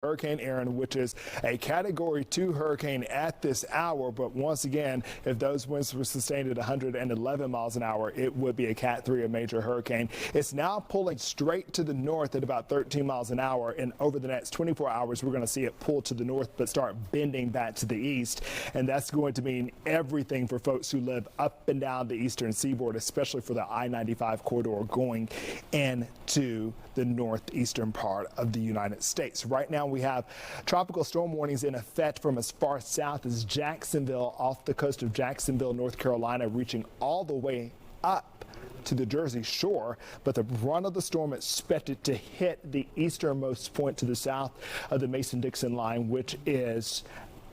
Hurricane Erin, which is a Category 2 hurricane at this hour. But once again, if those winds were sustained at 111 miles an hour, it would be a Cat 3, a major hurricane. It's now pulling straight to the north at about 13 miles an hour. And over the next 24 hours, we're going to see it pull to the north, but start bending back to the east. And that's going to mean everything for folks who live up and down the eastern seaboard, especially for the I-95 corridor going into the northeastern part of the United States. Right now, we have tropical storm warnings in effect from as far south as Jacksonville, off the coast of Jacksonville, North Carolina, reaching all the way up to the Jersey shore. But the brunt of the storm expected to hit the easternmost point to the south of the Mason-Dixon line, which is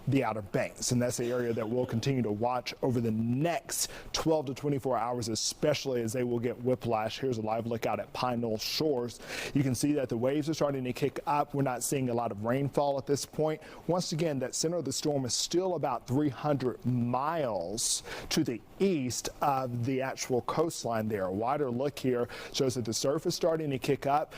the Outer Banks, and that's the area that we'll continue to watch over the next 12 to 24 hours, especially as they will get whiplash. Here's a live look out at Pine Knoll Shores. You can see that the waves are starting to kick up. We're not seeing a lot of rainfall at this point. Once again, that center of the storm is still about 300 miles to the east of the actual coastline there. A wider look here shows that the surf is starting to kick up.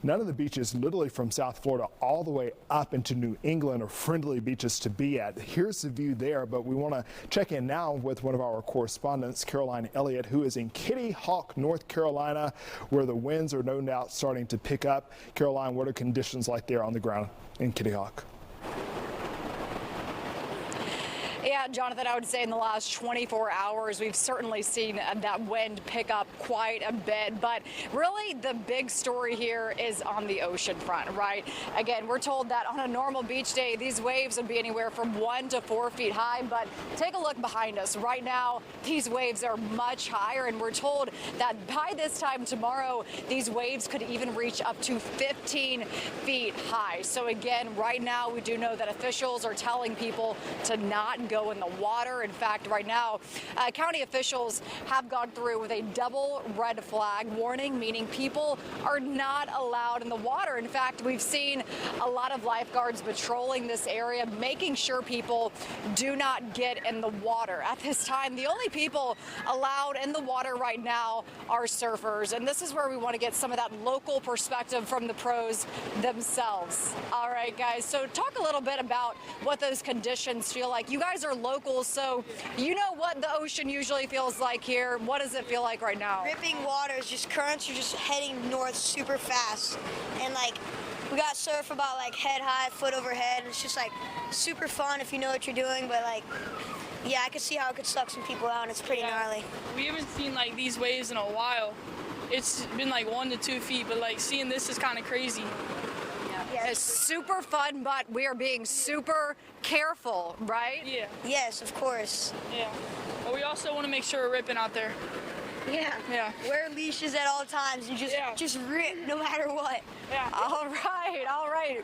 None of the beaches, literally from South Florida all the way up into New England, are friendly beaches to be at. Here's the view there, but we want to check in now with one of our correspondents, Caroline Elliott, who is in Kitty Hawk, North Carolina, where the winds are no doubt starting to pick up. Caroline, what are conditions like there on the ground in Kitty Hawk? Yeah, Jonathan, I would say in the last 24 hours, we've certainly seen that wind pick up quite a bit. But really, the big story here is on the ocean front, right? Again, we're told that on a normal beach day, these waves would be anywhere from 1 to 4 feet high. But take a look behind us. Right now, these waves are much higher, and we're told that by this time tomorrow, these waves could even reach up to 15 feet high. So again, right now, we do know that officials are telling people to not go in the water. In fact, right now, county officials have gone through with a double red flag warning, meaning people are not allowed in the water. In fact, we've seen a lot of lifeguards patrolling this area, making sure people do not get in the water. At this time, the only people allowed in the water right now are surfers. And this is where we want to get some of that local perspective from the pros themselves. All right, guys, so talk a little bit about what those conditions feel like. You guys are locals, so you know what the ocean usually feels like here. What does it feel like right now? Ripping waters, just currents are just heading north super fast, and like we got surf about like head high, foot overhead, and it's just like super fun if you know what you're doing. But like, yeah, I could see how it could suck some people out, and it's pretty gnarly. We haven't seen like these waves in a while. It's been like 1 to 2 feet, but like seeing this is kind of crazy. Yeah, it's super fun, but we are being super careful, right? Yeah. Yes, of course. Yeah. But we also want to make sure we're ripping out there. Yeah. Yeah. Wear leashes at all times and just rip no matter what. Yeah. All right, all right.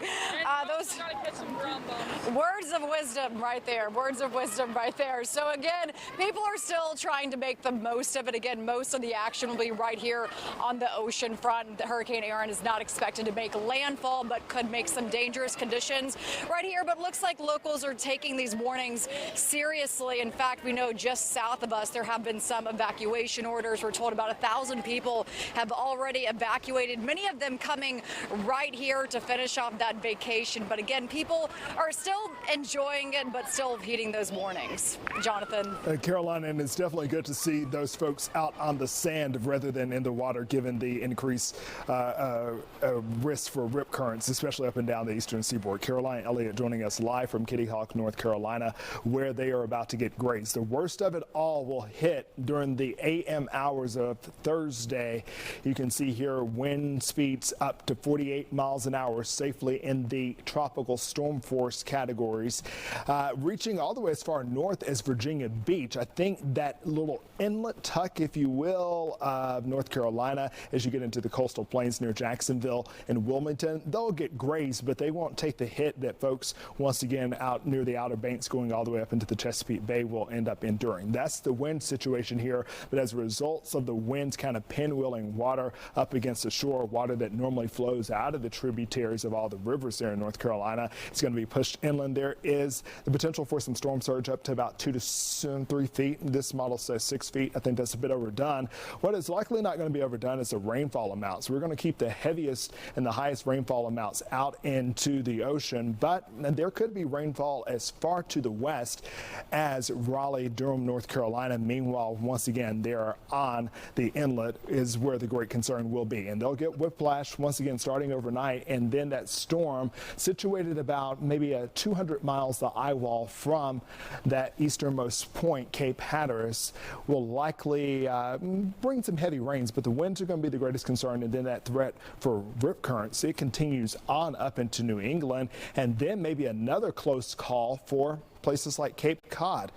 Those gotta catch some ground bumps. Words of wisdom right there. Words of wisdom right there. So again, people are still trying to make the most of it. Again, most of the action will be right here on the ocean front. The Hurricane Erin is not expected to make landfall, but could make some dangerous conditions right here. But looks like locals are taking these warnings seriously. In fact, we know just south of us there have been some evacuation orders. We're told about 1,000 people have already evacuated, many of them coming right here to finish off that vacation. But again, people are still enjoying it, but still heeding those warnings. Jonathan. Caroline, and it's definitely good to see those folks out on the sand rather than in the water, given the increased risk for rip currents, especially up and down the eastern seaboard. Caroline Elliott joining us live from Kitty Hawk, North Carolina, where they are about to get grazed. The worst of it all will hit during the AM hours of Thursday. You can see here wind speeds up to 48 miles an hour safely in the tropical storm force categories, reaching all the way as far north as Virginia Beach. I think that little inlet tuck, if you will, of North Carolina, as you get into the coastal plains near Jacksonville and Wilmington, they'll get grazed, but they won't take the hit that folks, once again, out near the Outer Banks going all the way up into the Chesapeake Bay will end up enduring. That's the wind situation here, but as a result of the winds kind of pinwheeling water up against the shore, water that normally flows out of the tributaries tributaries of all the rivers there in North Carolina. It's going to be pushed inland. There is the potential for some storm surge up to about 2 to 3 feet. This model says 6 feet. I think that's a bit overdone. What is likely not going to be overdone is the rainfall amounts. We're going to keep the heaviest and the highest rainfall amounts out into the ocean, but there could be rainfall as far to the west as Raleigh, Durham, North Carolina. Meanwhile, once again, they're on the inlet is where the great concern will be, and they'll get whiplash once again starting overnight, and then that storm situated about maybe 200 miles the eye wall from that easternmost point, Cape Hatteras, will likely bring some heavy rains, but the winds are going to be the greatest concern, and then that threat for rip currents, it continues on up into New England, and then maybe another close call for places like Cape Cod.